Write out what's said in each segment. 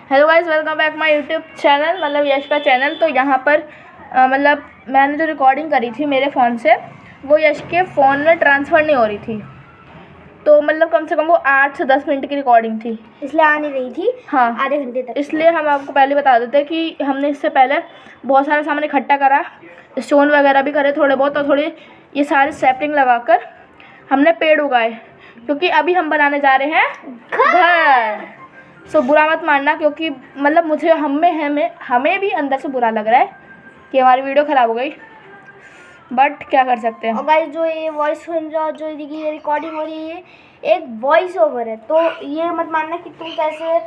Hello guys, welcome back my YouTube channel, मतलब यश का channel. तो यहाँ पर मतलब मैंने जो रिकॉर्डिंग करी थी मेरे फ़ोन से, वो यश के फ़ोन में ट्रांसफ़र नहीं हो रही थी। तो मतलब कम से कम वो 8 से 10 मिनट की रिकॉर्डिंग थी, इसलिए आ नहीं रही थी। हाँ, आधे घंटे तक। इसलिए हम आपको पहले बता देते हैं कि हमने इससे पहले बहुत सारा सामान इकट्ठा करा, स्टोन वगैरह भी करे थोड़े बहुत, और थोड़ी ये सारे सैपलिंग लगाकर हमने पेड़ उगाए, क्योंकि अभी हम बनाने जा रहे हैं घर। सो बुरा मत मानना, क्योंकि मतलब मुझे हमें भी अंदर से बुरा लग रहा है कि हमारी वीडियो ख़राब हो गई, बट क्या कर सकते हैं। और गाइस, जो ये वॉइस सुन रहा हो, जो ये रिकॉर्डिंग हो रही है, ये एक वॉइस ओवर है। तो ये मत मानना कि तुम कैसे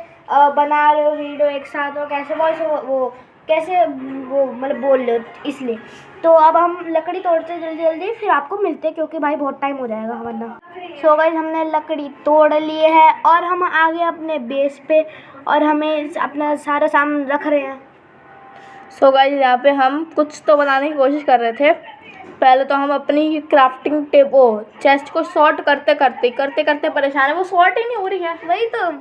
बना रहे हो वीडियो एक साथ, और कैसे वॉइस कैसे वो मतलब बोल रहे हो, इसलिए। तो अब हम लकड़ी तोड़ते हैं जल्दी जल्दी, फिर आपको मिलते हैं, क्योंकि भाई बहुत टाइम हो जाएगा वरना। सो गाइस, हमने लकड़ी तोड़ लिए है और हम आ गए अपने बेस पे, और हमें अपना सारा सामान रख रहे हैं। सो गाइस, यहाँ पे हम कुछ तो बनाने की कोशिश कर रहे थे। पहले तो हम अपनी क्राफ्टिंग चेस्ट को सॉर्ट करते करते परेशान है, वो सॉर्ट ही नहीं हो रही है। वही तो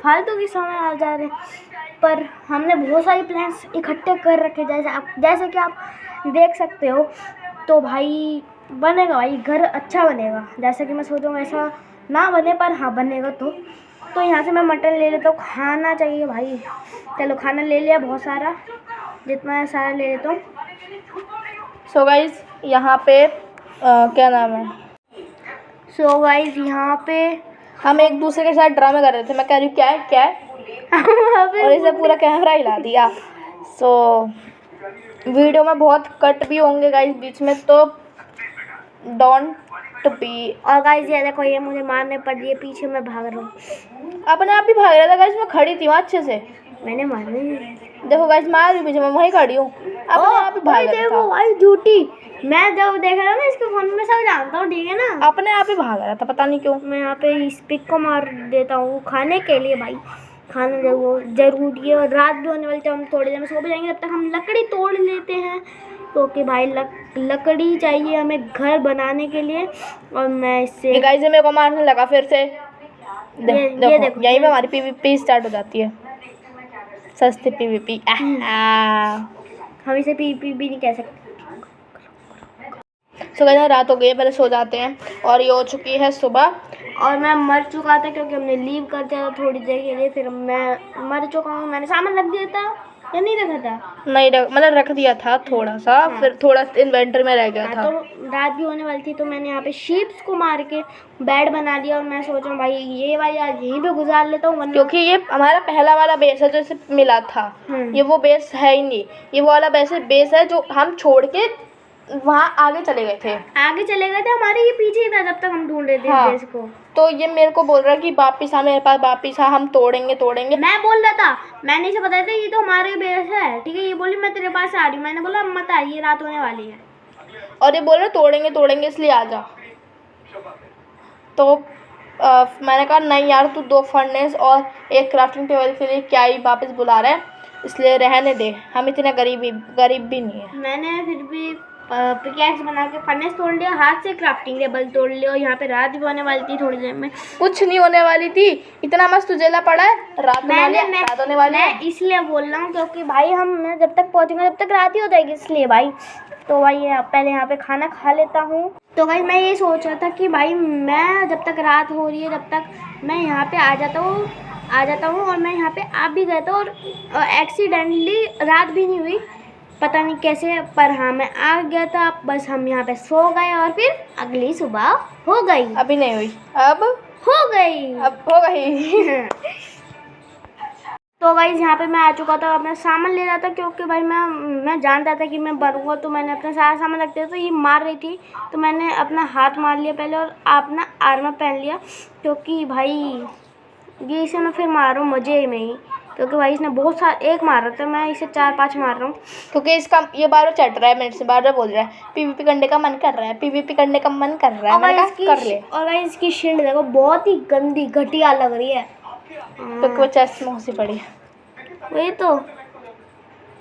फालतू की समय आ जा रहे हैं। पर हमने बहुत सारी प्लान्स इकट्ठे कर रखे, जैसे कि आप देख सकते हो। तो भाई बनेगा, भाई घर अच्छा बनेगा। जैसे कि मैं सोचूंगा ऐसा ना बने, पर हाँ बनेगा। तो यहाँ से मैं मटन ले लेता हूँ, खाना चाहिए भाई। चलो, खाना ले लिया बहुत सारा, जितना सारा ले लेता हूँ। सो गाइस, यहाँ पे क्या नाम है, सो गाइस, यहाँ पे हम एक दूसरे के साथ ड्रामे कर रहे थे। मैं कह रही हूँ क्या है और इसे पूरा कैमरा हिला दिया। सो वीडियो में बहुत कट भी होंगे गाइस बीच में, तो डोंट बी। और गाइस, ये देखो, ये मुझे मारने पड़ रही है, पीछे मैं भाग रहा हूँ। अपने आप ही भाग रहा था गाइस, मैं खड़ी थी वहाँ अच्छे से। मैंने मारा। देखो गाइस, मार भी पीछे, मैं वहीं खड़ी हूँ, अपने आप ही भाग रहा था। भाई झूठी, मैं जब देख रहा हूँ ना इसके फोन में, सब जानता हूँ, ठीक है ना। अपने आप ही भाग रहा था, पता नहीं क्यों। मैं यहाँ पे इस पिक को मार देता हूँ खाने के लिए। भाई खाना जरूरी है, और रात भी होने वाली, तो हम थोड़ी देर में सो भी जाएंगे। तब तक हम लकड़ी तोड़ लेते हैं, क्योंकि भाई लकड़ी चाहिए हमें घर बनाने के लिए। और मैं इससे गाइस मेरे को मारने लगा फिर से। देखो यहीं पे हमारी पीवीपी स्टार्ट हो जाती है, सस्ती पीवीपी। हम इसे पीवीपी भी नहीं कह सकते। सो गाइस, रात हो गई है, पहले सो जाते हैं। और ये हो चुकी है सुबह, और मैं मर चुका था, क्योंकि हमने लीव कर दिया था थोड़ी देर के लिए। फिर मैं मर चुका हूँ। मैंने सामान रख दिया था या नहीं रखा था? नहीं मतलब रख दिया था थोड़ा सा, हाँ। फिर थोड़ा इन्वेंटर में रह गया था। तो रात भी होने वाली थी, तो मैंने यहाँ पे शीप्स को मार के बेड बना लिया। और मैं सोच रहा हूँ भाई ये वाली आज यहीं पे गुजार लेता हूँ, क्योंकि ये हमारा पहला वाला बेस है जो इसे मिला था। ये वो बेस है ही नहीं, ये वो वाला बेस है जो हम छोड़ के वहाँ आगे चले गए थे। हमारे ये पीछे ही था जब तक हम ढूंढ रहे थे। हाँ। बेस को तो ये मेरे को बोल रहा है कि वापिस आ, मेरे पास वापिस आ, हम तोड़ेंगे। मैं बोल रहा था, मैंने इसे बताया था ये तो हमारे बेस है, ठीक है। ये बोली मैं तेरे पास आ रही हूँ। मैंने बोला मत आ, ये रात होने वाली है। और ये बोल रहे तोड़ेंगे इसलिए आ जा। तो मैंने कहा नहीं यार, तू 2 फर्नेस और एक क्राफ्टिंग टेबल के लिए क्या ही वापस बुला रहा है, इसलिए रहने दे, हम इतने गरीब भी नहीं है। मैंने फिर भी पिकैक्स बना के फर्नेस तोड़ लिया, हाथ से क्राफ्टिंग टेबल तोड़ लिया। और यहाँ पे रात भी होने वाली थी थोड़ी देर में। कुछ नहीं होने वाली थी, इतना मस्त उजेला पड़ा है, रात होने वाली है। मैं इसलिए बोल रहा हूँ क्योंकि भाई हम जब तक पहुँचेंगे तब तक रात ही हो जाएगी, इसलिए भाई। तो भाई पहले यहाँ पे खाना खा लेता हूँ। तो भाई मैं ये सोच रहा था कि भाई मैं जब तक रात हो रही है तब तक मैं यहाँ पे आ जाता हूँ। और मैं यहाँ पे आ भी गया था, और एक्सीडेंटली रात भी नहीं हुई, पता नहीं कैसे, पर हाँ मैं आ गया था। बस हम यहाँ पे सो गए, और फिर अगली सुबह हो गई। अभी नहीं हुई, अब हो गई। तो गाइस, यहाँ पे मैं आ चुका था, अपना सामान ले रहा था, क्योंकि भाई मैं जानता था कि मैं बनूंगा। तो मैंने अपना सारा सामान रख दिया। तो ये मार रही थी, तो मैंने अपना हाथ मार लिया पहले, और अपना आर्मर पहन लिया, क्योंकि भाई ये इसे मैं फिर मार रहा हूँ मज़े में ही, क्योंकि भाई इसने बहुत सारा एक मार रहा था, मैं इसे 4-5 मार रहा हूँ। क्योंकि इसका ये बार चट रहा है मेरे से, बार बोल रहा है पीवीपी करने का मन कर रहा है, पीवीपी करने का मन कर रहा है। मैंने कहा कर ले। और भाई इसकी शील्ड देखो, बहुत ही गंदी घटिया लग रही है, तो वो चेस्ट में घुसी पड़ी है। वही तो।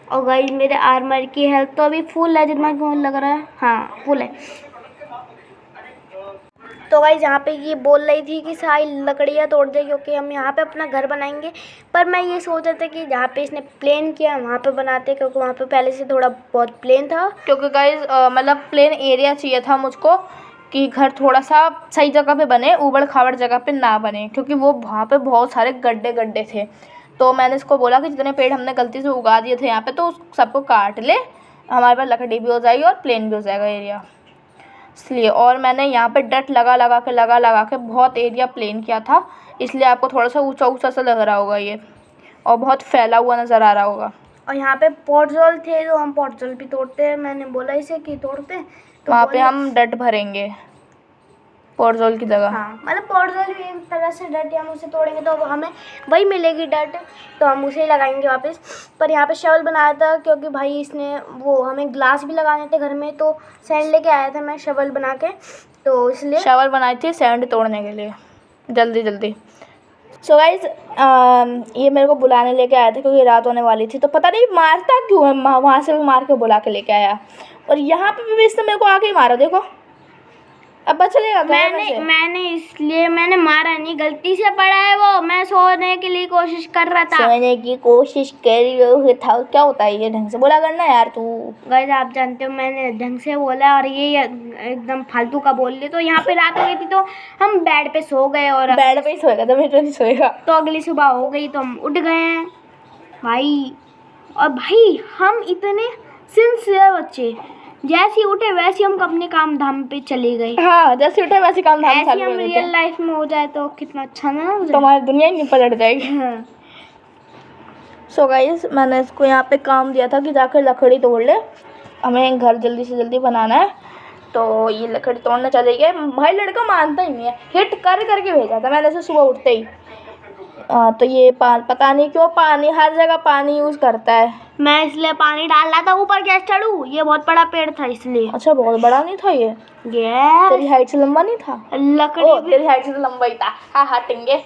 और गाइस, मेरे आर्मर की हेल्थ तो अभी फुल है, जितना क्यों लग रहा है। हाँ फुल है। तो गाइस यहाँ पे ये बोल रही थी कि सारी लकड़ियाँ तोड़ दे क्योंकि हम यहाँ पे अपना घर बनाएंगे। पर मैं ये सोच रहा था कि जहाँ पे इसने प्लेन किया वहाँ पे बनाते, क्योंकि वहाँ पे पहले से थोड़ा बहुत प्लेन था। क्योंकि गाइज मतलब प्लेन एरिया चाहिए था मुझको कि घर थोड़ा सा सही जगह पे बने, ऊबड़ खाबड़ जगह पे ना बने, क्योंकि वो वहाँ पे बहुत सारे गड्ढे गड्ढे थे। तो मैंने इसको बोला कि जितने पेड़ हमने गलती से उगा दिए थे यहाँ पे तो सबको काट ले, हमारे पास लकड़ी भी हो जाएगी और प्लेन भी हो जाएगा एरिया, इसलिए। और मैंने यहाँ पे डट लगा के बहुत एरिया प्लेन किया था, इसलिए आपको थोड़ा सा ऊंचा ऊंचा सा लग रहा होगा ये, और बहुत फैला हुआ नज़र आ रहा होगा। और यहाँ पे पॉटजोल थे तो हम पॉटजोल भी तोड़ते हैं, मैंने बोला इसे कि तोड़ते तो वहाँ पे हम डट भरेंगे पॉटजोल की जगह। हाँ, मतलब पॉटजोल भी एक तरह से डट, हम उसे तोड़ेंगे तो हमें वही मिलेगी डट, तो हम उसे ही लगाएंगे वापस। पर यहाँ पे शवल बनाया था क्योंकि भाई इसने वो हमें ग्लास भी लगाने थे घर में, तो सैंड लेके आया था मैं शवल बना के, तो इसलिए शवल बनाई थी सैंड तोड़ने के लिए जल्दी जल्दी। सो गाइज ये मेरे को बुलाने लेके आया था क्योंकि रात होने वाली थी, तो पता नहीं मारता क्यों है, वहाँ से भी मार के बुला के लेके आया, और यहाँ पे भी इसने मेरे को आके ही मारा। देखो अब चलेगा। मैंने मारा नहीं, गलती से पड़ा है वो, मैं सोने के लिए कोशिश कर रहा था। सोने की कोशिश कर रही था, क्या होता है ये, ढंग से बोला करना यार तू। गाइस आप जानते हो मैंने ढंग से बोला और ये एकदम फालतू का बोल ले। तो यहाँ पे रात हो गई थी तो हम बेड पे सो गए, और बेड पे ही सोएगा तो मैं तो नहीं सोएगा। तो अगली सुबह हो गई तो हम उठ गए हैं भाई। और भाई हम इतने सिंसियर बच्चे, जैसे उठे वैसे हम अपने काम धाम पे चले गए। हाँ, जैसे उठे वैसे काम धाम ऐसे हम रियल लाइफ में हो जाए तो कितना अच्छा ना हो जाए, तुम्हारी दुनिया ही नहीं पलट जाएगी। हाँ। सो गाइस मैंने इसको यहाँ पे काम दिया था कि जाकर लकड़ी तोड़ ले, हमें घर जल्दी से जल्दी बनाना है। तो ये लकड़ी तोड़ने चले गए। भाई लड़का मानता ही नहीं है, हिट कर करके भेजा था मैंने इसे सुबह उठते ही। तो ये पता नहीं क्यों पानी हर जगह पानी यूज़ करता है। मैं इसलिए पानी डाल रहा था ऊपर, कैसे चढ़ूँ, ये बहुत बड़ा पेड़ था इसलिए। अच्छा, बहुत बड़ा नहीं था ये? तेरी हाइट से लंबा नहीं था? लकड़ी तेरी हाइट से तो लंबा ही था। हाँ हाँ टिंगे।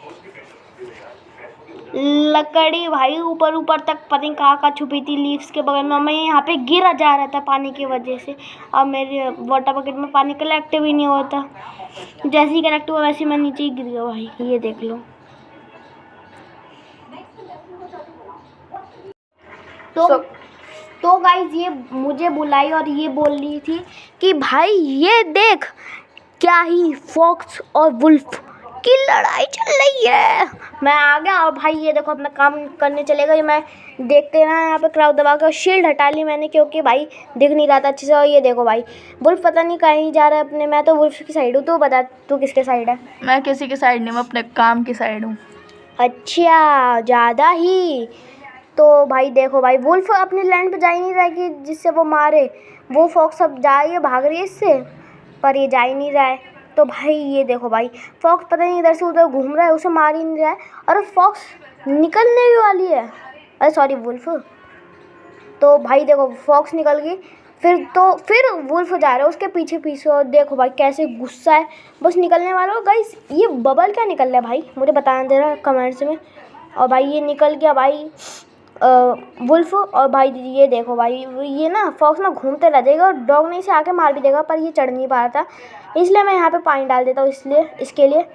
लकड़ी भाई ऊपर ऊपर तक पता नहीं कहाँ छुपी थी लीव्स के बगल में। मैं यहाँ पे गिरा जा रहा था पानी की वजह से, और मेरे वाटर बकेट में पानी कलेक्ट भी नहीं होता, जैसे ही कलेक्ट हुआ वैसे मैं नीचे ही गिर गया भाई, ये देख लो। तो गाइज ये मुझे बुलाई और ये बोल रही थी कि भाई ये देख क्या ही फॉक्स और वुल्फ की लड़ाई चल रही है। मैं आ गया और भाई ये देखो अपना काम करने चले गई। मैं देखते ना यहाँ पे क्राउड दबा कर शील्ड हटा ली मैंने क्योंकि भाई दिख नहीं रहा था अच्छे से। और ये देखो भाई वुल्फ पता नहीं कहीं जा रहा है अपने, मैं तो वुल्फ की साइड हूँ। तू बता तू किसके साइड है? मैं किसी की साइड नहीं, मैं अपने काम की साइड हूँ। अच्छा ज़्यादा ही। तो भाई देखो भाई वुल्फ अपनी लैंड पे जा ही नहीं रहा है कि जिससे वो मारे। वो फॉक्स अब जा रही है, भाग रही है इससे, पर ये जा ही नहीं रहा है। तो भाई ये देखो भाई फॉक्स पता नहीं इधर से उधर घूम रहा है, उसे मार ही नहीं रहा है। और फॉक्स निकलने भी वाली है, अरे सॉरी वुल्फ। तो भाई देखो फॉक्स निकल गई, फिर वुल्फ जा रहा है उसके पीछे पीछे। और देखो भाई कैसे गुस्सा है, बस निकलने वाला हो। गाइस ये बबल क्या निकल रहा है भाई, मुझे बताना दे रहा कमेंट्स में। और भाई ये निकल गया भाई वुल्फ। और भाई ये देखो भाई ये ना फॉक्स ना घूमते रह जाएगा और डॉग ने इसे आके मार भी देगा, पर ये चढ़ नहीं पा रहा था, इसलिए मैं यहाँ पे पानी डाल देता हूँ इसलिए इसके लिए।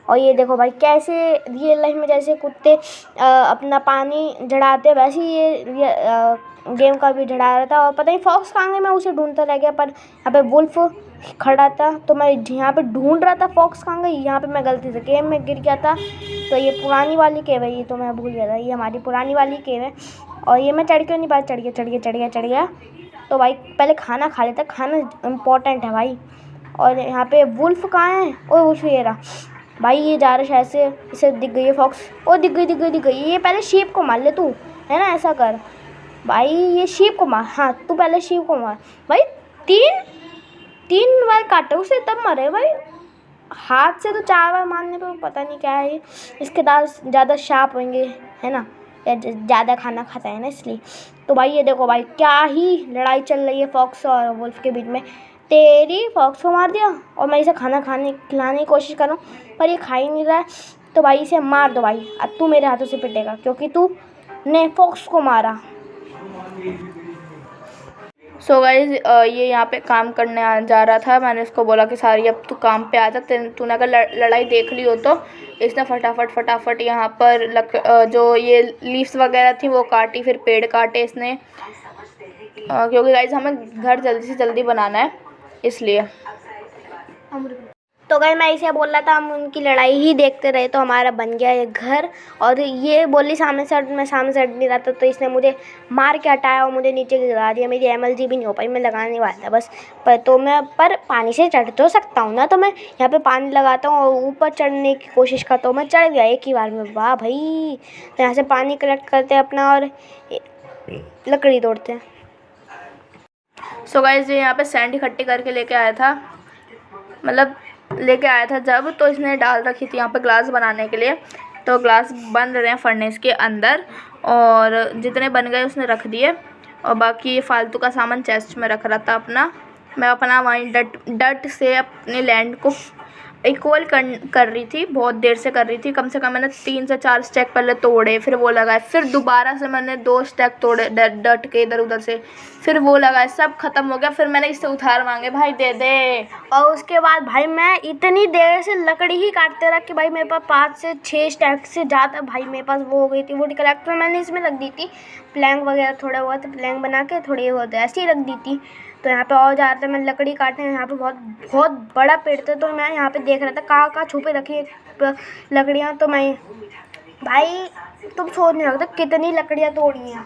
और ये देखो भाई कैसे रियल लाइफ में जैसे कुत्ते अपना पानी झड़ाते वैसे ही ये गेम का भी झड़ा रहा था। और पता नहीं फॉक्स कहाँ गया, मैं उसे ढूंढता रह गया, पर यहाँ पे वुल्फ खड़ा था तो मैं यहाँ पे ढूंढ रहा था फॉक्स कहाँ गई। यहाँ पे मैं गलती से केव में गिर गया था। तो ये पुरानी वाली केव है, ये तो मैं भूल गया था, ये हमारी पुरानी वाली केव है। और ये मैं चढ़ क्यों नहीं पाया, चढ़ गया। तो भाई पहले खाना खा लेता, खाना इम्पोर्टेंट है भाई। और यहाँ पे वुल्फ कहाँ है? ओ वुल्फ ये रहा भाई, ये जा रहा शायद से, इसे दिख गई है फॉक्स। ओ दिख गई। ये पहले शीप को मार ले तू, है ना, ऐसा कर भाई, ये शीप को मार। हाँ तू पहले शीप को मार भाई। तीन बार काटे उसे तब मरे भाई, हाथ से तो 4 बार मारने पे पता नहीं क्या है। इसके दांत ज़्यादा शार्प होंगे, है ना, ज़्यादा खाना खाता है ना इसलिए। तो भाई ये देखो भाई क्या ही लड़ाई चल रही है फॉक्स और वुल्फ के बीच में। तेरी फॉक्स को मार दिया और मैं इसे खाना खिलाने की कोशिश कर रहा हूँ, पर ये खा ही नहीं रहा है। तो भाई इसे मार दो भाई, अब तू मेरे हाथों से पिटेगा क्योंकि तू ने फॉक्स को मारा। सो गाइज ये यहाँ पे काम करने जा रहा था। मैंने इसको बोला कि सारी अब तू काम पे आ जा, तूने अगर लड़ाई देख ली हो तो। इसने फटाफट यहाँ पर जो ये लीव्स वगैरह थी वो काटी, फिर पेड़ काटे इसने, क्योंकि गाइज हमें घर जल्दी से जल्दी बनाना है इसलिए। तो गाइस मैं इसे बोल रहा था हम उनकी लड़ाई ही देखते रहे तो हमारा बन गया ये घर। और ये बोली सामने से मैं सामने से हट नहीं रहा था तो इसने मुझे मार के हटाया और मुझे नीचे गिरा दिया। मेरी MLG भी नहीं हो पाई, मैं लगाने नहीं वाला था बस। पर पानी से चढ़ तो सकता हूँ ना, तो मैं यहाँ पे पानी लगाता हूँ और ऊपर चढ़ने की कोशिश करता हूँ। मैं चढ़ गया एक ही बार में, वाह भाई। तो यहाँ से पानी कलेक्ट करते हैं अपना और लकड़ी तोड़ते हैं। सो गाइज ये यहाँ पे सैंड इकट्ठी करके लेके आया था, मतलब लेके आया था जब, तो इसने डाल रखी थी यहाँ पे ग्लास बनाने के लिए। तो ग्लास बन रहे हैं फर्नेस के अंदर, और जितने बन गए उसने रख दिए, और बाकी ये फालतू का सामान चेस्ट में रख रहा था अपना। मैं अपना वहीं डट से अपने लैंड को इक्वल कर रही थी, बहुत देर से कर रही थी। कम से कम मैंने 3 से 4 स्टैक पहले तोड़े, फिर वो लगाए, फिर दोबारा से मैंने 2 स्टैक तोड़े डट के इधर उधर से, फिर वो लगाए, सब खत्म हो गया। फिर मैंने इससे उधार मांगे, भाई दे दे। और उसके बाद भाई मैं इतनी देर से लकड़ी ही काटते रहा कि भाई मेरे पास 5 से 6 स्टैक से ज़्यादा भाई मेरे पास वो हो गई थी। वुड कलेक्टर मैंने इसमें रख दी थी, प्लैंक वगैरह थोड़ा बहुत प्लैंक बना के थोड़ी बहुत ऐसे ही रख दी थी। तो यहाँ पे और ज़्यादा मैं लकड़ी काटने, यहाँ पे बहुत बड़ा पेड़ था तो मैं यहाँ पे देख रहा था कहाँ छुपे रखी लकड़ियाँ। तो मैं भाई तुम सोच नहीं सकते कितनी लकड़ियाँ तोड़ी हैं।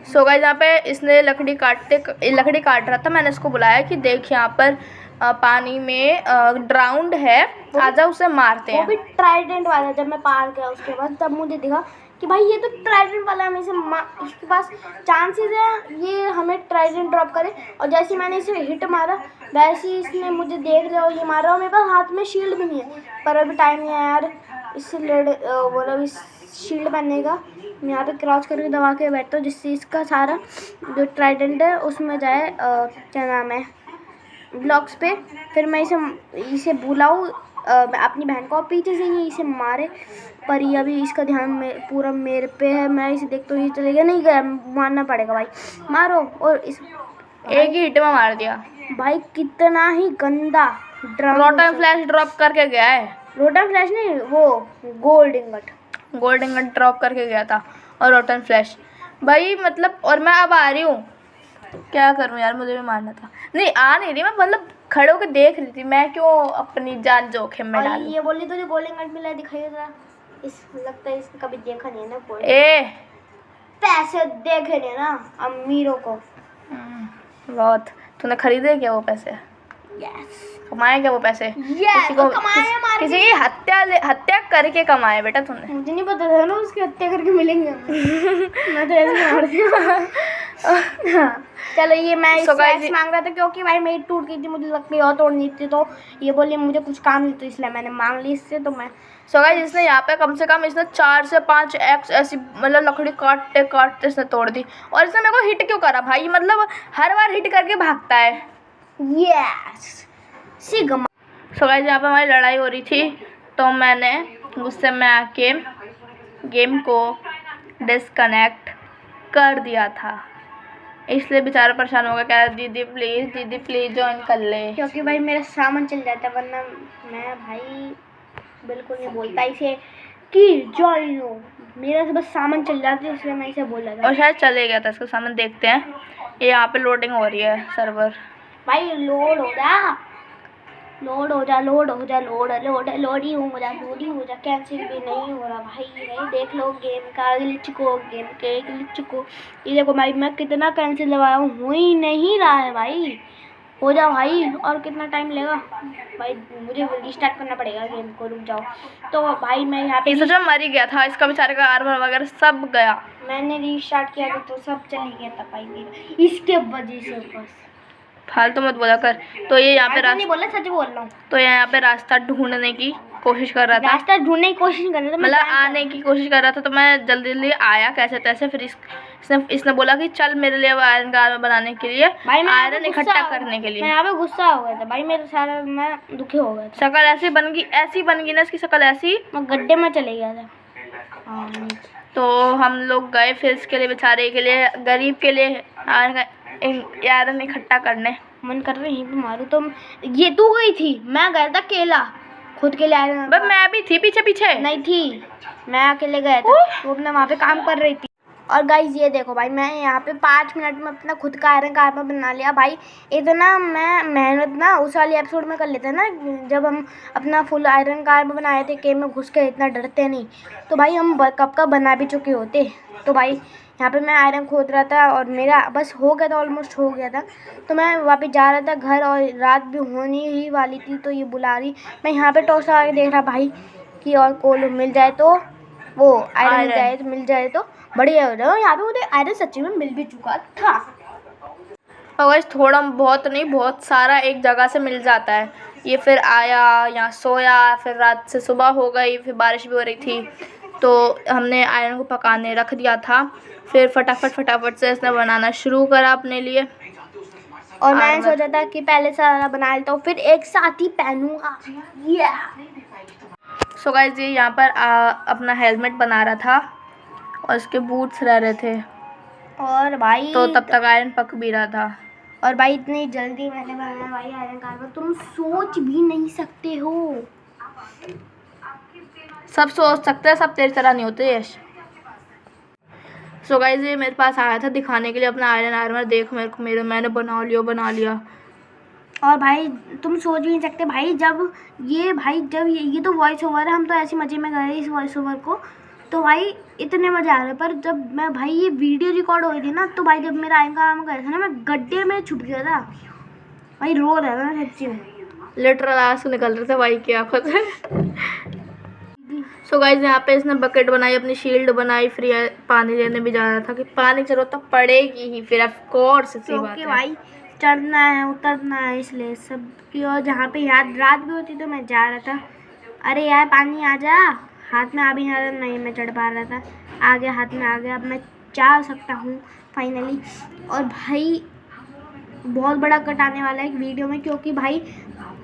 सो गाइस यहाँ पे इसने लकड़ी काट रहा था। मैंने इसको बुलाया कि देख यहाँ पर पानी में ड्राउंड है, आजा उसे मारते हैं। वो भी ट्राइडेंट वाला। जब मैं पार गया उसके बाद तब मुझे दिखा कि भाई ये तो ट्राइडेंट वाला है, इसके पास चांसेस है ये हमें ट्राइडेंट ड्रॉप करे। और जैसे मैंने इसे हिट मारा वैसे ही इसने मुझे देख लिया और ये मारा। और मेरे पास हाथ में शील्ड भी नहीं है, पर अभी टाइम नहीं है यार इससे बोला इस शील्ड बनने का। मैं यहाँ पे क्रॉच करके दबा के बैठता हूँ जिससे इसका सारा जो ट्राइडेंट है उसमें जाए क्या नाम है ब्लॉक्स पे। फिर मैं इसे बुलाऊँ अपनी बहन को, पीछे से ही इसे मारे। पर ये अभी इसका ध्यान पूरा मेरे पे है। मैं इसे देखता हूँ ये चले गया, नहीं गया, मारना पड़ेगा भाई, मारो। और इस एक ही हिट में मार दिया भाई, कितना ही गंदा रोटन फ्लैश ड्रॉप करके गया है। रोटन फ्लैश नहीं, वो गोल्ड इंगट ड्रॉप करके गया था और रोटन फ्लैश भाई, मतलब। और मैं अब आ रही हूँ, क्या करूँ यार, मुझे भी मारना था। नहीं आ नहीं रही मैं, मतलब खड़े होकर देख रही थी। मैं क्यों अपनी जान जोखिम में डालूं। ये बोली तुझे गोल्ड इंगट मिला, दिखाइए जरा। लगता है इसने कभी देखा नहीं है ना गोल्ड। पैसे देखे नहीं ना अमीरों को। बहुत। तूने खरीदे क्या वो पैसे? यस। कमाए क्या वो पैसे? किसी की हत्या करके कमाए बेटा तूने। मुझे नहीं पता था ना उसकी हत्या करके मिलेंगे। मैं तो ऐसे मार दिया। चलो ये मैं इससे मांग रहा था क्योंकि भाई मेरी टूट गई थी, मुझे लकड़ी और तोड़नी थी। तो ये बोली मुझे कुछ काम नहीं, तो इसलिए मैंने मांग ली इससे। तो मैं गाइस इसने यहाँ पे कम से कम इसने 4 से 5 एक्स ऐसी मतलब लकड़ी काटते इसने तोड़ दी। और इसने मेरे को हिट क्यों करा भाई, मतलब हर बार हिट करके भागता है। Yes sigma. गाइस यहाँ पे हमारी लड़ाई हो रही थी तो मैंने गुस्से में आके गेम को डिस्कनेक्ट कर दिया था, इसलिए बेचारा परेशान हो गया, कह रहा दीदी प्लीज़ ज्वाइन कर ले। क्योंकि भाई मेरा सामान चल जाता, वरना मैं भाई बिल्कुल नहीं बोलता इसे कि ज्वाइन हो। मेरा से बस सामान चल जाता है, इसलिए मैं इसे बोल रहा था। और शायद चले गया था इसका सामान। देखते हैं, ये यहाँ पे लोडिंग हो रही है सर्वर। भाई लोड हो जा लोडी हो जा। कैंसिल भी नहीं हो रहा भाई। देख लो गेम का ग्लिच को। ये देखो भाई मैं कितना कैंसिल दबाया हूँ, हो ही नहीं रहा है भाई। हो जा भाई, और कितना टाइम लेगा भाई, मुझे रिस्टार्ट करना पड़ेगा गेम को। रुक जाओ। तो भाई मैं यहाँ पे सोचा मर ही गया था, इसका बेचारे का आर्मर वगैरह सब गया। मैंने रिस्टार्ट किया था तो सब चली गया था भाई मेरा, इसके वजह से। बस फालतू मत बोला कर। तो ये यहाँ पे नहीं बोला, सच बोल रहा हूँ। तो यहाँ पे रास्ता ढूंढने की कोशिश कर रहा था, रास्ता ढूंढने की कोशिश कर रहा था, मतलब आने की कोशिश कर रहा था। तो मैं जल्दी आया कैसे तैसे। फिर इसने बोला कि चल मेरे लिए आयरन का आर्मर बनाने के लिए, आयरन इकट्ठा करने के लिए। मैं यहाँ पे गुस्सा हो गया था भाई, मेरे सारा मैं दुखी हो गया था। शक्ल ऐसी बन गई ना इसकी शक्ल ऐसी, मैं गड्ढे में चले गया था। तो हम लोग गए फिर इसके लिए, बेचारे के लिए, गरीब के लिए आयरन ये आयरन इकट्ठा करने। मन कर रही है मारू तो। ये तू गई थी, मैं गया था अकेला खुद के लिए आयरन। बस मैं भी थी पीछे पीछे। नहीं थी, मैं अकेले गया था, वो अपने वहाँ पे काम कर रही थी। और गाइज ये देखो भाई, मैं यहाँ पे 5 मिनट में अपना खुद का आयरन कारपर बना लिया भाई। इतना मैं मेहनत ना उस वाले एपिसोड में कर लेते ना, जब हम अपना फुल आयरन कारपर बनाए थे, केव में घुस के इतना डरते नहीं, तो भाई हम कब का बना भी चुके होते। तो भाई यहाँ पे मैं आयरन खोद रहा था और मेरा बस हो गया था, ऑलमोस्ट हो गया था। तो मैं वापस जा रहा था घर और रात भी होने ही वाली थी, तो ये बुला रही। मैं यहाँ पे टॉर्च लगा के देख रहा भाई कि और कोल मिल जाए तो, वो आयरन मिल जाए तो बढ़िया हो जाए। यहाँ पे मुझे आयरन सच्ची में मिल भी चुका था। और थोड़ा बहुत नहीं, बहुत सारा एक जगह से मिल जाता है। ये फिर आया, यहाँ सोया, फिर रात से सुबह हो गई, फिर बारिश भी हो रही थी, तो हमने आयरन को पकाने रख दिया था। फिर फटाफट से इसने बनाना शुरू करा अपने लिए। और मैंने सोचा था कि पहले सारा बना लेता हूँ, फिर एक साथ ही पहनूंगा। सो गाइस, ये यहाँ पर अपना हेलमेट बना रहा था और इसके बूट्स रह रहे थे। और भाई तो तब तक आयरन पक भी रहा था। और भाई इतनी जल्दी मैंने बनाया भाई आयरन कारपर, तुम सोच भी नहीं सकते हो। सब सोच सकते हैं, सब तेरी तरह नहीं होते यश। सो गाइस, ये मेरे पास आया था दिखाने के लिए अपना आयरन आर्मर। देख मैंने बना लिया। और भाई तुम सोच भी नहीं सकते भाई, जब ये तो वॉइस ओवर है, हम तो ऐसे मज़े में गए इस वॉइस ओवर को, तो भाई इतने मज़े आ रहे। पर जब मैं भाई ये वीडियो रिकॉर्ड हो रही थी ना, तो भाई जब मेरा आयरन कारपर गया था ना, मैं गड्ढे में छुप गया था भाई, रो रहा था मैं सच्ची में, लिटरल आंसू निकल रहे थे भाई की आंखों से। सो गाइस, यहाँ पे इसने बकेट बनाई, अपनी शील्ड बनाई, फिर पानी लेने भी जा रहा था कि पानी की जरूरत तो पड़ेगी ही फिर, ऑफ कोर्स इसी बात है भाई चढ़ना है उतरना है, इसलिए सब की। और जहाँ पे याद रात भी होती तो मैं जा रहा था, अरे यार पानी आ जा, हाथ में आ भी नहीं मैं चढ़ पा रहा था, आ गया हाथ में, आ गया, अब मैं जा सकता हूँ फाइनली। और भाई बहुत बड़ा कट आने वाला है एक वीडियो में, क्योंकि भाई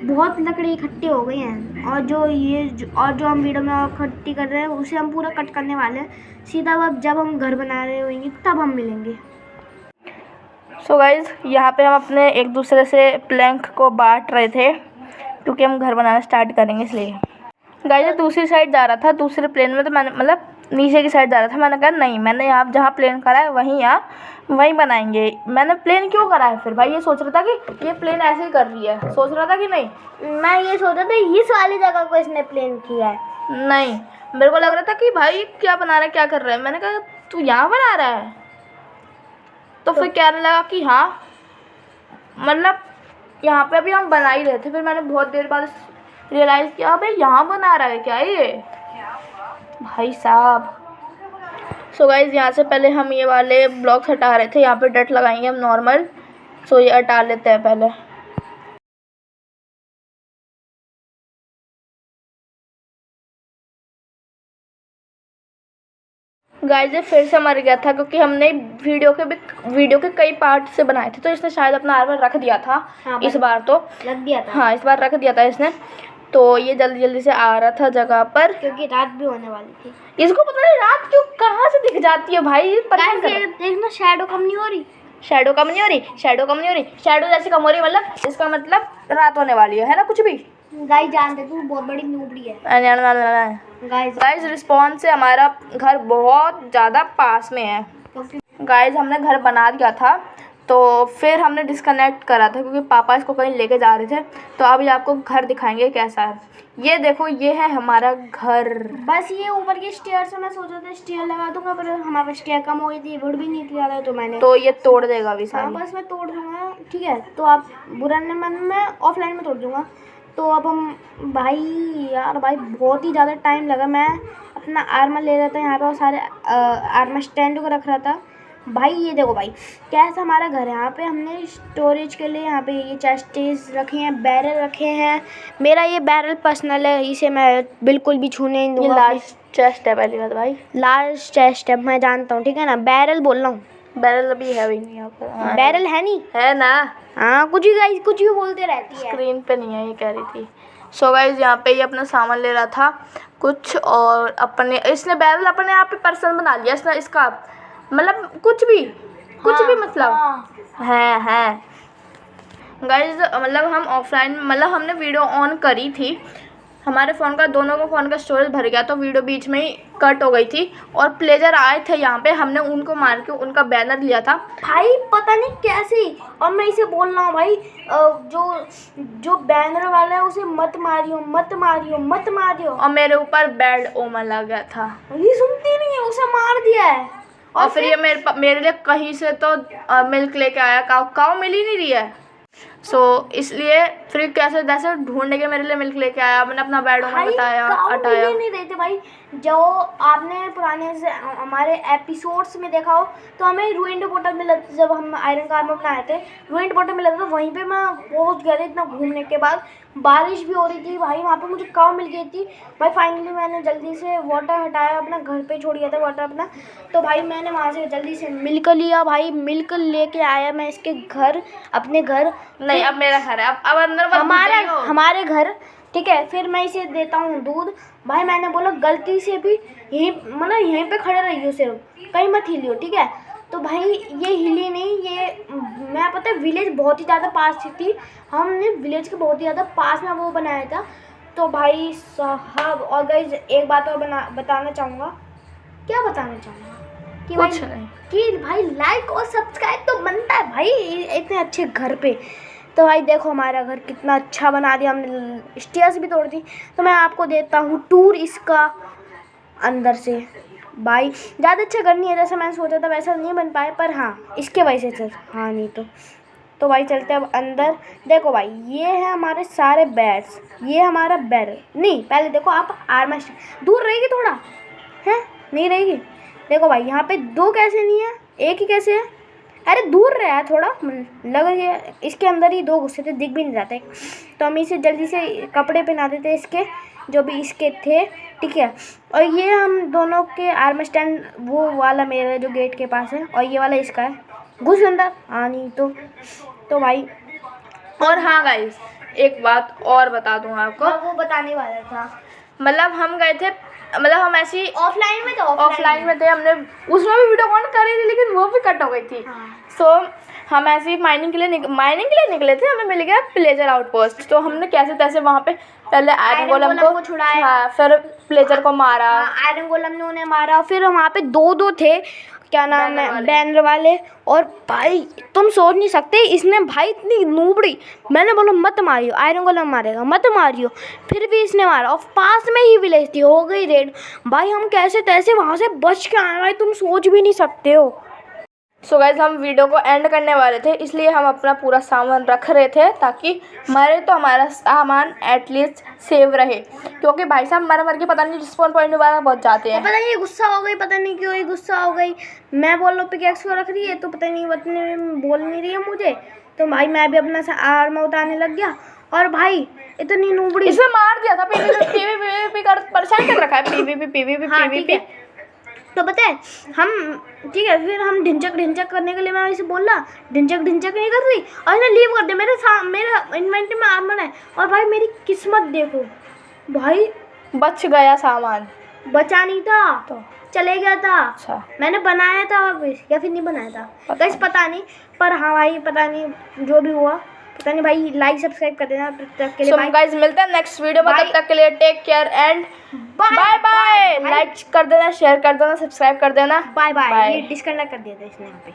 बहुत लकड़ी इकट्ठी हो गई हैं, और जो हम वीडियो में इकट्ठी कर रहे हैं उसे हम पूरा कट करने वाले हैं सीधा। अब जब हम घर बना रहे होंगे तब हम मिलेंगे। सो गाइज, यहाँ पे हम अपने एक दूसरे से प्लैंक को बांट रहे थे, क्योंकि हम घर बनाना स्टार्ट करेंगे इसलिए। गाइज, दूसरी साइड जा रहा था, दूसरे प्लेन में, तो मैंने मतलब नीचे की साइड जा रहा था। मैंने कहा नहीं, मैंने यहाँ जहाँ प्लेन करा है वहीं बनाएंगे। मैंने प्लेन क्यों करा है फिर भाई, ये सोच रहा था कि ये प्लेन ऐसे ही कर रही है, सोच रहा था कि नहीं, मैं ये सोच रहा था इस वाली जगह को इसने प्लेन किया है। नहीं, मेरे को लग रहा था कि भाई क्या बना रहा है, क्या कर रहा है। मैंने कहा तू यहाँ बना रहा है, तो फिर कहने लगा कि हाँ, मतलब यहाँ पे अभी हम बना ही रहे थे। फिर मैंने बहुत देर बाद रियलाइज़ किया, अबे यहाँ बना रहा है क्या ये भाई साहब। सो गाइज, यहाँ से पहले हम ये वाले ब्लॉक्स हटा रहे थे, यहाँ पे डट लगाएंगे हम नॉर्मल। सो ये हटा लेते हैं पहले। गाइज, फिर से मर गया था, क्योंकि हमने वीडियो के कई पार्ट से बनाए थे, तो इसने शायद अपना आर्मर रख दिया था। हाँ, इस बार तो रख दिया था। हाँ, इस बार रख दिया था इसने। तो ये जल्दी से आ रहा था जगह पर, क्योंकि रात भी होने वाली थी। इसको पता नहीं रात क्यों कहाँ से दिख जाती है भाई। देखना शैडो कम नहीं हो रही, शैडो कम नहीं हो रही, शैडो जैसे कम हो रही, मतलब इसका मतलब रात होने वाली है ना, कुछ भी। गाइस जानते तू बहुत बड़ी नूबड़ी है। गाइस, रिस्पॉन्स से हमारा घर बहुत ज़्यादा पास में है। गाइस, हमने घर बना दिया था, तो फिर हमने डिस्कनेक्ट करा था क्योंकि पापा इसको कहीं लेके जा रहे थे। तो अभी आपको घर दिखाएंगे कैसा है। ये देखो, ये है हमारा घर। बस ये ऊपर की स्टेयर से मैं सोचा था स्टेयर लगा दूंगा, पर हमारे स्टेयर कम हो गई थी, वुड भी नहीं किया था, तो मैंने तो ये तोड़ देगा अभी सारी। हाँ, बस मैं तोड़ दूंगा, ठीक है। तो आप बुरा नहीं मानना, मैं ऑफलाइन में तोड़ दूंगा। तो अब हम भाई यार भाई बहुत ही ज़्यादा टाइम लगा। मैं अपना आर्मर ले रहा था यहाँ पे और सारे आर्मर स्टैंड को रख रहा था। भाई ये देखो भाई कैसा हमारा घर है। यहाँ पे हमने स्टोरेज के लिए यहाँ पे ये चेस्टेज रखे हैं, बैरल रखे हैं। मेरा ये बैरल पर्सनल है, इसे मैं बिल्कुल भी छूने नहीं दूँगा। लार्ज चेस्ट है पहली बात भाई, लार्ज चेस्ट है, मैं जानता हूँ, ठीक है ना। बैरल बोल रहा हूँ, बैरल अभी है भी नहीं यहाँ पर। हाँ, बैरल है नहीं, है ना। हाँ, कुछ भी गाइस कुछ भी बोलते रहती है। स्क्रीन पे नहीं है, ये कह रही थी। सो गाइस, यहाँ पे ये अपना सामान ले रहा था कुछ, और अपने इसने बैरल अपने आप पे पर्सन बना लिया इसने, इसका मतलब कुछ भी मतलब। हाँ, है गाइज। मतलब हम ऑफलाइन, मतलब हमने वीडियो ऑन करी थी, हमारे फ़ोन का, दोनों का फ़ोन का स्टोरेज भर गया तो वीडियो बीच में ही कट हो गई थी। और प्लेजर आए थे यहाँ पे, हमने उनको मार के उनका बैनर लिया था भाई, पता नहीं कैसे। और मैं इसे बोल रहा हूँ भाई, जो बैनर वाला है उसे मत मारियो, मत मारियो, मत मारियो। और मेरे ऊपर बैड ओमन लग गया था, ये सुनती नहीं है, उसे मार दिया है। और फिर ये मेरे लिए कहीं से तो मिल्क लेके आया, काऊ मिल ही नहीं रही है। सो इसलिए फिर कैसे जैसे ढूंढने के मेरे लिए मिल्क लेके आया, मैंने अपना बैड ओमन बताया, हटाया। नहीं रहे थे भाई। जो आपने पुराने से हमारे एपिसोड्स में देखा हो तो हमें रूइंड बॉटल मिला था, जब हम आयरन कार में बनाए थे रूइंड बॉटल मिला था, तो वहीं पे मैं पहुंच गया था। इतना घूमने के बाद बारिश भी हो रही थी भाई, वहाँ पे मुझे काऊ मिल गई थी भाई। फाइनली मैंने जल्दी से वाटर हटाया, अपना घर पे छोड़ गया था वाटर अपना, तो भाई मैंने वहाँ से जल्दी से मिल्क लिया भाई। मिल्क लेके आया मैं इसके घर, अपने घर नहीं, अब मेरा घर है, अब अंदर मत हमारे घर, ठीक है। फिर मैं इसे देता हूँ दूध भाई। मैंने बोला गलती से भी यहीं, मतलब यहीं पे खड़े रहियो, सिर्फ कहीं मत हिलियो, ठीक है। तो भाई ये हिली नहीं, ये मैं पता है विलेज बहुत ही ज़्यादा पास थी, हमने विलेज के बहुत ही ज़्यादा पास में वो बनाया था। तो भाई साहब, और गाइस एक बात और बताना चाहूँगा। क्या बताना चाहूँगा कि कुछ भाई नहीं, कि भाई लाइक और सब्सक्राइब तो बनता है भाई इतने अच्छे घर पे। तो भाई देखो हमारा घर कितना अच्छा बना दिया हमने, स्टेयर्स भी तोड़ दी। तो मैं आपको देता हूँ टूर इसका अंदर से। भाई ज़्यादा अच्छा घर नहीं है, जैसा मैंने सोचा था वैसा नहीं बन पाया, पर हाँ इसके वजह से चल, हाँ नहीं तो भाई चलते हैं अब अंदर। देखो भाई ये है हमारे सारे बेड्स, ये हमारा बेड नहीं, पहले देखो आप आर्मरेस्ट दूर रहेगी थोड़ा, है नहीं रहेगी। देखो भाई यहाँ पे दो कैसे नहीं है, एक ही कैसे है, अरे दूर रहा है थोड़ा, लग गया इसके अंदर ही दो घुसे थे, दिख भी नहीं जाते। तो हम इसे जल्दी से कपड़े पहना देते इसके, जो भी इसके थे, ठीक है। और ये हम दोनों के आर्म स्टैंड, वो वाला मेरा जो गेट के पास है, और ये वाला इसका है, घुस अंदर, हाँ नहीं तो भाई। और हाँ गाइस एक बात और बता दूँ आपको, वो बताने वाला था। मतलब हम गए थे, मतलब हम ऐसी ऑफलाइन में, तो ऑफलाइन में थे, हमने उसमें भी वीडियो ऑन करी थी लेकिन वो भी कट हो गई थी। सो हम ऐसे ही माइनिंग के लिए निकले थे, हमें मिल गया प्लेजर आउटपोस्ट। तो हमने कैसे तैसे वहाँ पे पहले आयरन गोलम को छुड़ाया, हाँ, फिर प्लेजर को मारा, आयरन गोलम ने उन्हें मारा। फिर वहाँ पे दो थे, क्या नाम है, बैनर वाले। और भाई तुम सोच नहीं सकते, इसने भाई इतनी नूबड़ी, मैंने बोला मत मारियो, आयरन गोलम मारेगा, मत मारियो, फिर भी इसने मारा। और पास में ही विलेज थी, हो गई रेड भाई। हम कैसे तैसे वहाँ से बच के आए भाई, तुम सोच भी नहीं सकते हो। सो गाइस हम वीडियो को एंड करने वाले थे, इसलिए हम अपना पूरा सामान रख रहे थे ताकि हमारा सामान एटलीस्ट सेव रहे, क्योंकि भाई साहब मर के पता नहीं रिस्पॉन पॉइंट वाला बहुत जाते हैं। पता नहीं गुस्सा हो गई, पता नहीं क्यों गुस्सा हो गई। मैं बोल रहा पिकेक्स को रख रही है तो पता नहीं बोल नहीं रही है मुझे। तो भाई मैं भी अपना आर्म उतारने लग गया। और भाई इतनी नूबड़ी, इसे मार दिया था, पीवीपी कर परेशान कर रखा है, पीवीपी। तो पता है हम, ठीक है, फिर हम ढिंचक करने के लिए मैं इसे बोला ढिंचक नहीं कर रही, और इसने लीव कर दिया। मेरा इन्वेंटरी में आर्मर है, और भाई मेरी किस्मत देखो भाई, बच गया सामान, बचा नहीं था तो चले गया था। अच्छा, मैंने बनाया था वापस या फिर नहीं बनाया था गाइस, पता नहीं, पर हाँ भाई पता नहीं जो भी हुआ, पता नहीं भाई। लाइक सब्सक्राइब कर देना तब तक के लिए। So गाइस मिलते हैं नेक्स्ट वीडियो में, तब तक के लिए take care and bye bye. Like कर देना, शेयर कर देना, सब्सक्राइब कर देना, बाय बाय। ये डिस्कनेक्ट कर दिया था इसने यहाँ पे।